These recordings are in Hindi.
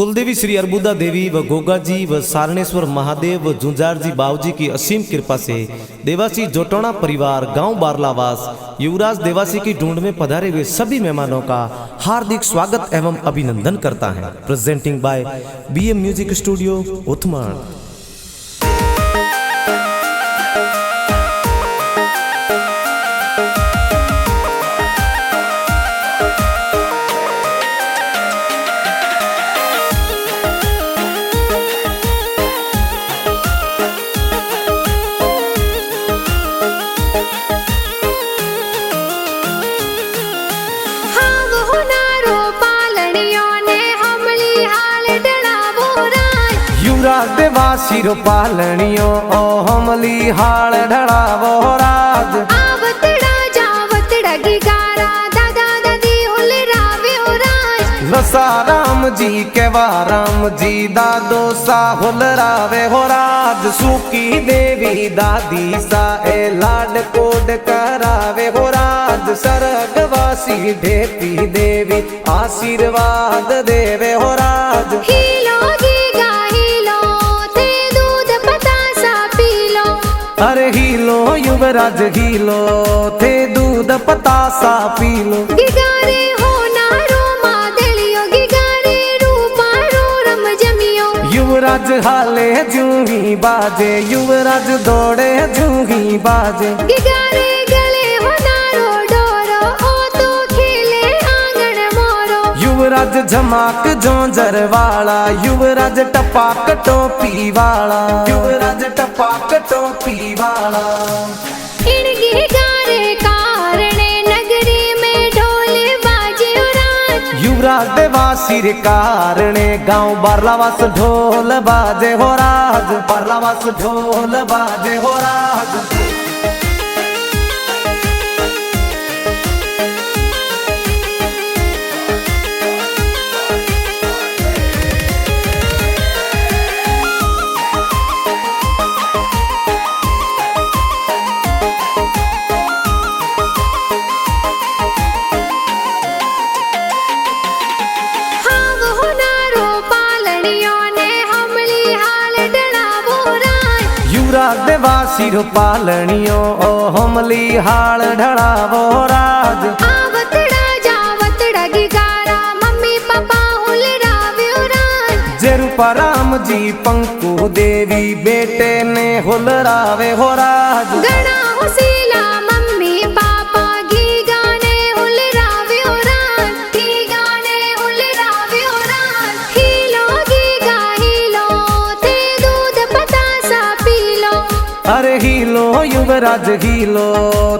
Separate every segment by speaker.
Speaker 1: कुलदेवी श्री अर्बुदा देवी व गोगा जी व सारणेश्वर महादेव व झुंझार जी बाबूजी की असीम कृपा से देवासी जोटोना परिवार गांव बारलावास युवराज देवासी की ढूंढ में पधारे हुए सभी मेहमानों का हार्दिक स्वागत एवं अभिनंदन करता है। Presenting by BM music studio Uthman.
Speaker 2: देवासी पालनियो ओ हमली हाल ढड़ावो राज
Speaker 3: आवतड़ा जावतड़ा गिगारा दादा दादी होले रावे ओ राज
Speaker 2: रसा राम जी केवा राम जी दादो सा होल रावे हो राज सुकी देवी दादी सा ए लाड कोड करावे हो राज सरगवासी ढेपी देवी आशीर्वाद देवे हो राज अरे हीलो युवराज हीलो थे दूध पतासा पीलो
Speaker 3: गिगारे हो नारो मादलियो गिगारे रूपारो रम जमियो
Speaker 2: युवराज हाले जूही बाजे युवराज दौड़े जूही बाजे
Speaker 3: गिगारे गले हो नारो डोरो ओ तो खेले आंगन मोरो
Speaker 2: युवराज झमाक जोंजर वाला युवराज टपाक टोपी वाला युवराज टपाक टोपी वाला
Speaker 3: इन गिगारे कारणे नगरी में ढोल बाजे राज
Speaker 2: युवराज देवासी रे कारणे गांव बारलावास ढोल बाजे हो राज बारलावास ढोल बाजे हो राज देवासी पालनियो ओ हमली हाल ढड़ावो राज
Speaker 3: आवतड़ा जावतड़ा गिगारा मम्मी पापा होल रावे ओ राज
Speaker 2: जेरूपा राम जी पंकु देवी बेटे ने होल रावे हो राज
Speaker 3: गणा हुसीला मम्मी पापा गी गाने होल रावे ओ राज गी गाने होल रावे ओ राज हीलो गी गा हीलो ते दूध पतासा पीलो
Speaker 2: अरे हीलो युवराज हीलो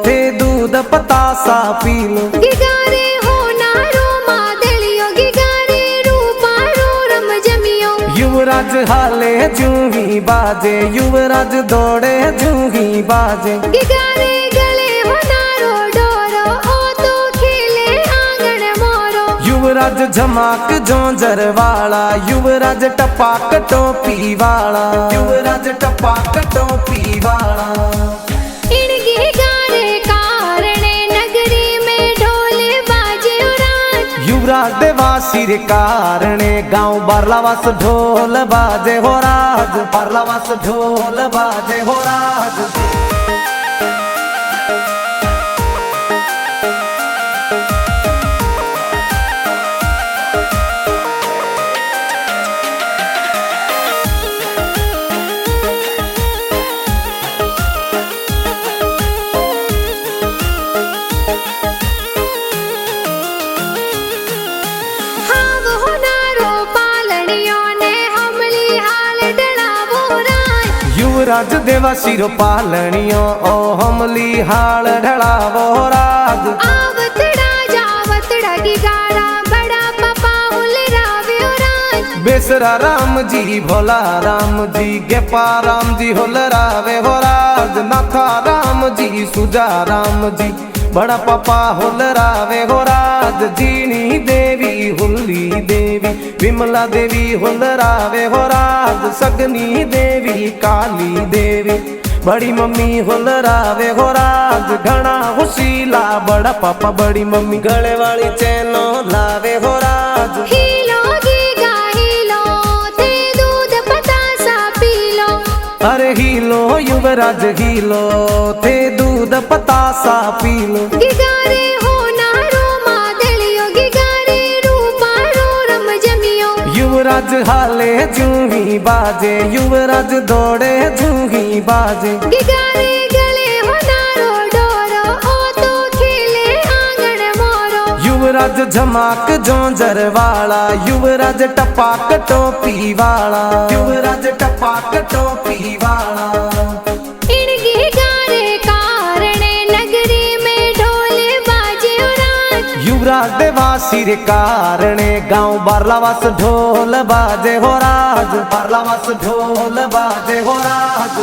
Speaker 2: थे दूध पतासा पीलो
Speaker 3: गिगारे हो नारो मादलियो गिगारे रूपारो रम जमियो
Speaker 2: युवराज हाले जूही बाजे युवराज दौड़े जूही बाजे
Speaker 3: गिगारे गले हो नारो डोरो ओ तो खेले आंगन मोरो
Speaker 2: युवराज झमाक जोंजर वाला युवराज टपाक टोपी वाला युवराज टपाक टोपी वाला
Speaker 3: इन गिगारे कारणे नगरी में ढोल बाजे राज
Speaker 2: युवराज देवासी रे कारणे गांव बारलावास ढोल बाजे हो राज बारलावास ढोल बाजे हो राज युवराज देवासी पालनियो ओ हमली हाल ढड़ावो राज
Speaker 3: आवतड़ा जावतड़ा गिगारा बड़ा पापा होल रावे ओ राज
Speaker 2: बेसरा राम जी भोला राम जी गेपा राम जी होल रावे हो राज नाथा राम जी सुजा राम जी बड़ा पापा होल रावे हो राज जीनी देवी हुल्ली देवी विमला देवी होल रावे हो राज सगनी देवी काली देवी बड़ी मम्मी होल रावे हो राज घना हुसीला बड़ा पापा बड़ी मम्मी गले वाली चैनो लावे हो राज
Speaker 3: हीलो गीगा हीलो
Speaker 2: युवराज हीलो थे दूध पतासा पी लो
Speaker 3: गिगारे हो नारो मादलियो गिगारे रूपारो रम जमियो
Speaker 2: युवराज हाले जूही बाजे युवराज दौड़े जूही बाजे
Speaker 3: गिगारे गले हो नारो डोरो ओ तो खेले आंगन मोरो
Speaker 2: युवराज झमाक जोंजर वाला युवराज टपाक टोपी वाला युवराज टपाक टोपी वाला
Speaker 3: इन गिगारे कारणे नगरी में ढोल बाजे राज
Speaker 2: युवराज देवासी रे कारणे गांव बारलावास ढोल बाजे हो राज बारलावास ढोल बाजे हो राज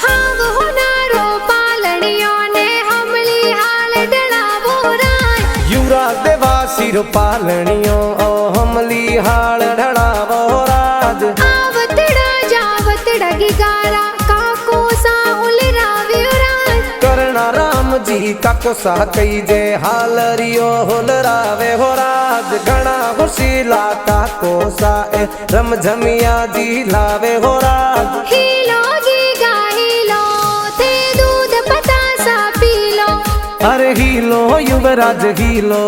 Speaker 3: हाव हो नारो पालनियों ने हमली हाल डलावो राज
Speaker 2: युवराज देवासी रो पालनियो ओ हमली हाल ढड़ावो राज
Speaker 3: आवतड़ा जावतड़ा गिगारा काको सा उलराव्यो राज
Speaker 2: करना राम जी काको सा कई जे हाल रियो होलरावे हो राज घना खुशीला काको सा ए रम झमिया जी लावे हो राज
Speaker 3: हीलो गीगा हीलो थे दूध पतासा पीलो
Speaker 2: अरे हीलो युवराज हीलो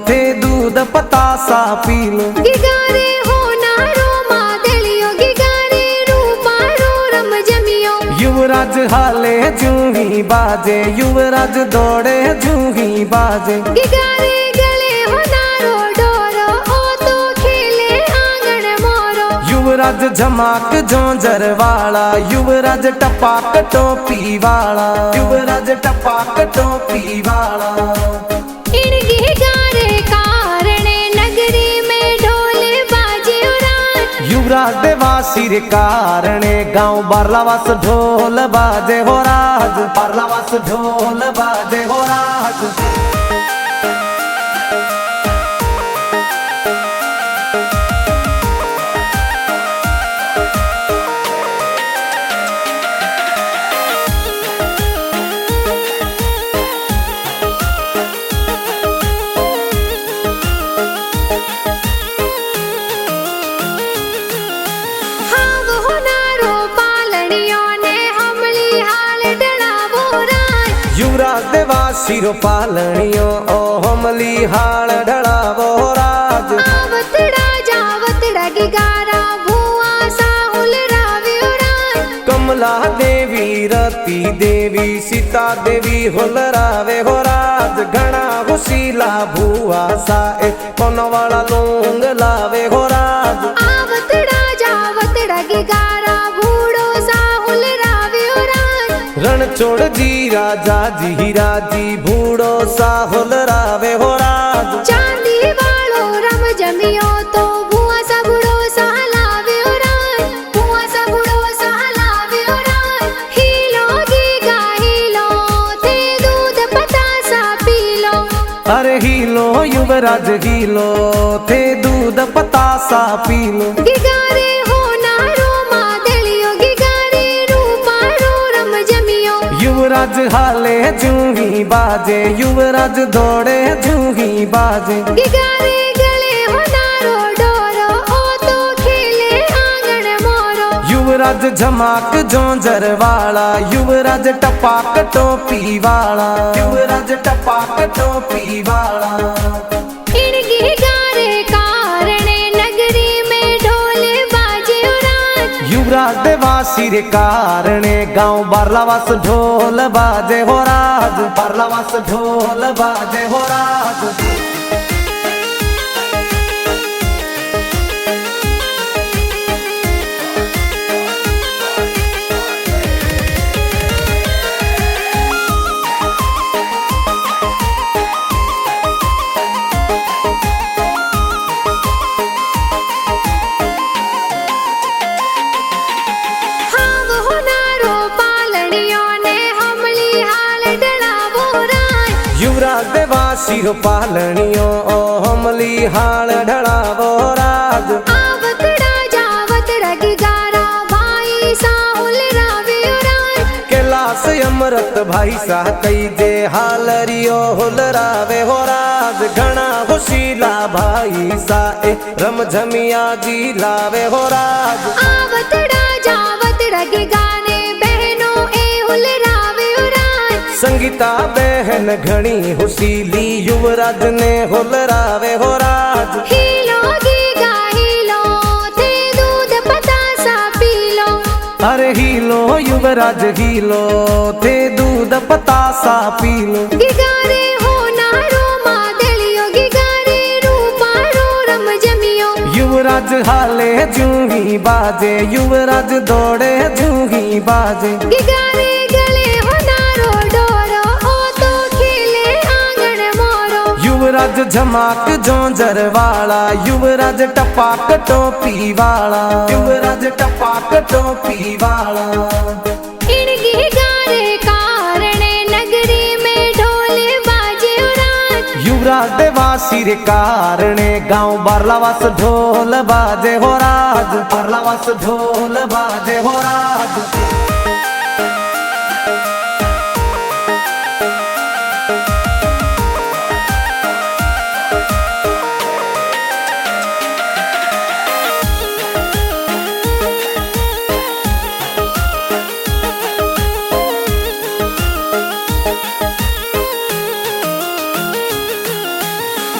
Speaker 2: थे दूध पतासा पी लो
Speaker 3: गिगारे हो नारो मादलियो गिगारे रूपारो रम जमियो
Speaker 2: युवराज हाले जूही बाजे युवराज दौड़े जूही बाजे
Speaker 3: गिगारे गले हो नारो डोरो ओ तो खेले आंगन मोरो
Speaker 2: युवराज झमाक जोंजर वाला युवराज टपाक टोपी वाला युवराज टपाक टोपी वाला
Speaker 3: इन गिगारे कारणे नगरी में ढोल बाजे राज
Speaker 2: युवराज देवासी रे कारणे गांव बारलावास ढोल बाजे हो राज बारलावास ढोल बाजे हो राज
Speaker 3: हाव हो नारो पालनियों ने हमली हाल डलावो राज
Speaker 2: युवराज देवासी रो पालनियो ओ हमली हाल ढड़ावो राज
Speaker 3: आवतड़ा जावतड़ा गिगारा भुआ सा उलराव्यो राज
Speaker 2: कमला देवी रति देवी सीता देवी होलरावे हो राज घना हुशीला भुआ सा ए वाला लोंग लावे हो राज
Speaker 3: आवतड़ा जावतड़ा गिगारा भूड़ो सा उलराव्यो राज
Speaker 2: रण छोड़ जी राजा जी राजी भूड़ो सा होलरावे हो राज
Speaker 3: चांदी वालो रम जमियो तो भुआ सा बुड़ो सा लाव्यो राज भुआ सा बुड़ो सा लाव्यो राज हीलो गीगा हीलो थे दूध पतासा पीलो
Speaker 2: अरे हीलो युवराज हीलो थे दूध पतासा पी लो
Speaker 3: गिगारे हो नारो मादलियो गिगारे रूपारो रम जमियो
Speaker 2: युवराज हाले जूही बाजे युवराज दौड़े जूही बाजे
Speaker 3: गिगारे गले हो नारो डोरो ओ तो खेले आंगन मोरो
Speaker 2: युवराज झमाक जोंजर वाला युवराज टपाक टोपी वाला युवराज टपाक टोपी वाला
Speaker 3: इन गिगारे कारणे नगरी में ढोल बाजे राज
Speaker 2: युवराज देवासी रे कारणे गांव बारलावास ढोल बाजे हो राज बारलावास ढोल बाजे हो राज देवासी पालणियों ओ हमली हाल ढळावो राज
Speaker 3: आवतड़ा जावतड़ा गिगारा भाई साहुल रावे राज
Speaker 2: कैलाश अमृत भाई सा कई जे हालरियो हुलरावे हो राज घना खुशीला भाई सा ए रमझमिया जी लावे हो राज
Speaker 3: आवतड़ा जावतड़ा गिगाने बहनों ए हुल रावे राज
Speaker 2: संगीता बहन घनी हुसीली युवराज ने हुलरावे हो राज
Speaker 3: हीलो गीगा हीलो थे दूध पतासा पी लो
Speaker 2: अरे हीलो युवराज हीलो थे दूध पतासा पी लो
Speaker 3: गिगारे हो नारो मादलियो गिगारे रूपारो रम जमियो
Speaker 2: युवराज हाले जूही बाजे युवराज दौड़े जूही बाजे
Speaker 3: गिगारे गले हो नारो डोरो ओ तो खेले आंगन मोरो
Speaker 2: युवराज झमाक जोंजर वाला युवराज टपाक टोपी वाला युवराज टपाक टोपी वाला
Speaker 3: इन गिगारे कारणे नगरी में ढोल बाजे राज
Speaker 2: युवराज देवासी रे कारणे गांव बारलावास ढोल बाजे हो राज बारलावास ढोल बाजे हो राज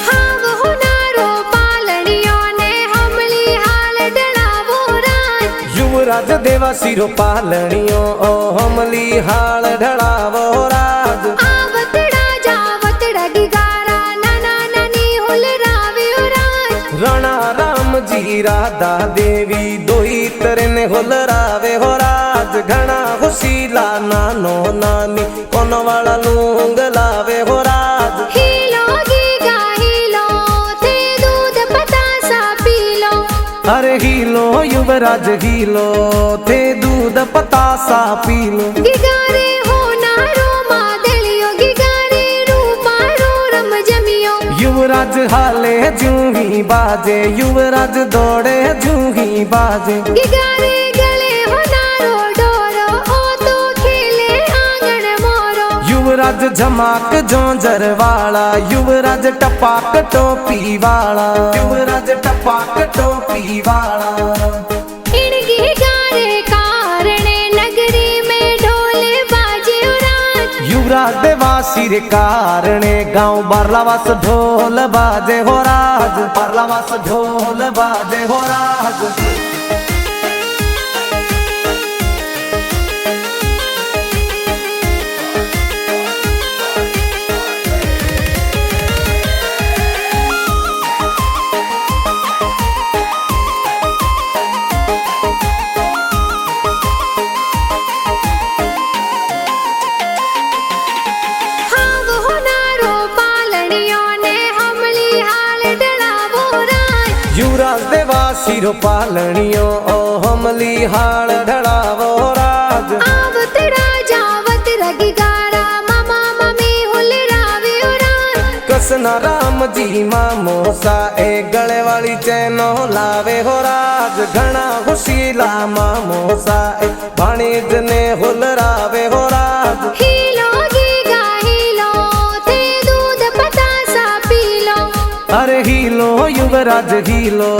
Speaker 3: हाव हो नारो पालनियों ने हमली हाल डलावो राज
Speaker 2: युवराज देवासी पालणियों ओ हमली हाल ढळावो राज
Speaker 3: आवतड़ा जावतड़ा गिगारा नाना नानी हुल रावे राज
Speaker 2: रणा राम जी राधा देवी दोई तरन हुलरावे हो राज घना खुशीला नानो नानी कोन वाला लूंग लावे हो राज
Speaker 3: हीलो गीगा हीलो थे दूध पतासा पी लो
Speaker 2: अरे हीलो युवराज हीलो थे दूध पतासा पी लो
Speaker 3: गिगारे हो नारो मादलियो गिगारे रूपारो रम जमियो
Speaker 2: युवराज हाले जूही बाजे युवराज दौड़े जूही बाजे
Speaker 3: गिगारे गले हो नारो डोरो ओ तो खेले आंगन मोरो
Speaker 2: युवराज झमाक जोंजर वाला युवराज टपाक टोपी वाला युवराज टपाक टोपी वाला
Speaker 3: इन गिगारे कारणे नगरी में ढोल बाजे राज
Speaker 2: युवराज देवासी रे कारणे गांव बारलावास ढोल बाजे हो राज बारलावास ढोल बाजे हो राज
Speaker 3: हाव हो नारो पालनियों ने हमली हाल डलावो राज
Speaker 2: युवराज देवासी पालणियों ओ हमली हाल ढळावो राज
Speaker 3: आवतड़ा जावतड़ा गिगारा मामा मम्मी हुल रावे राज
Speaker 2: कसना राम जी मामो सा ए गले वाली चैनो लावे हो राज घना खुशीला मामो सा ए भाणीज ने हुलरावे हो राज
Speaker 3: हीलो गीगा हीलो थे दूध पतासा पी लो
Speaker 2: अरे हीलो युवराज हीलो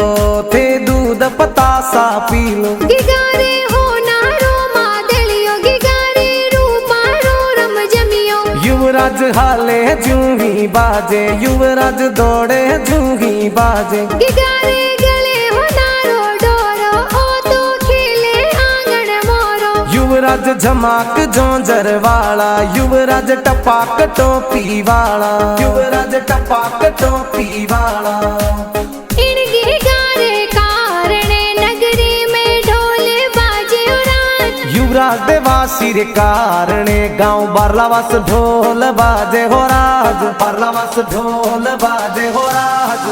Speaker 2: थे दूध पतासा पी लो
Speaker 3: गिगारे हो नारो मादलियो गिगारे रूपारो रम जमियो
Speaker 2: युवराज हाले जूही बाजे युवराज दौड़े जूही बाजे
Speaker 3: गिगारे गले हो नारो डोरो ओ तो खेले आंगन मोरो
Speaker 2: युवराज झमाक जोंजर वाला युवराज टपाक टोपी वाला युवराज टपाक टोपी वाला
Speaker 3: इन गिगारे कारणे नगरी में ढोल बाजे राज
Speaker 2: युवराज देवासी रे कारणे गांव बारलावास ढोल बाजे हो राज बारलावास ढोल बाजे हो राज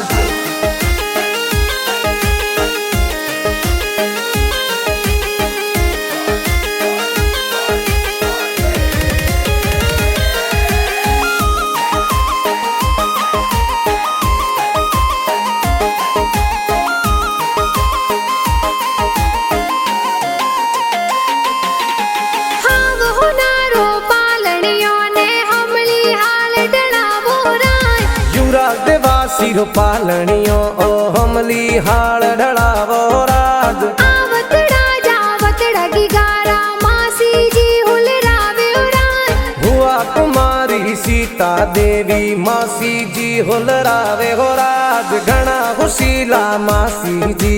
Speaker 2: देवासी रो पालणियो ओ हमली हाल ढळावो राज
Speaker 3: आवतड़ा जावतड़ा गिगारा मासी जी हुलरावे राज
Speaker 2: हुआ कुमारी सीता देवी मासी जी हुलरावे हो राज घना खुशीला मासी जी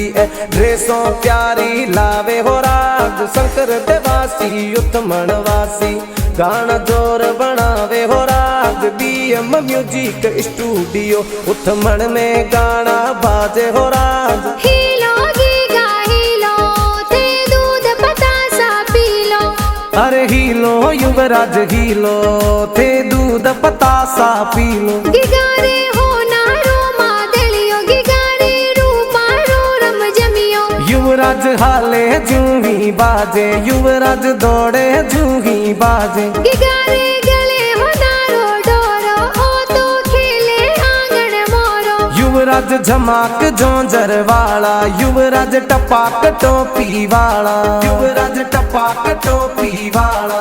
Speaker 2: ड्रेसों प्यारी लावे हो राज शंकर देवासी उत्मणवासी गाना जोर बनावे हो राज बीएम म्यूजिक स्टूडियो उत्मण में गाना बाजे हो राज
Speaker 3: हीलो गीगा हीलो ते दूध पतासा पीलो
Speaker 2: अरे हीलो युवराज हीलो थे दूध पतासा पीलो
Speaker 3: गिगारे हो नारो मादलियो गिगारे रूपारो रम जमियो
Speaker 2: युवराज हाले जूही बाजे युवराज दौड़े जूही बाजे
Speaker 3: गिगारे गले हो नारो डोरो ओ तो खेले आंगन मोरो
Speaker 2: युवराज झमाक जोंजर वाला युवराज टपाक टोपी वाला युवराज टपाक टोपी वाला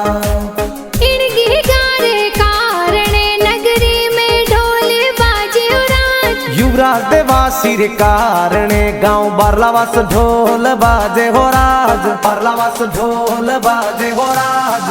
Speaker 3: इन गिगारे कारणे नगरी में ढोल बाजे राज
Speaker 2: युवराज देवासी रे कारणे गांव बारलावास ढोल बाजे हो राज बारलावास ढोल बाजे हो राज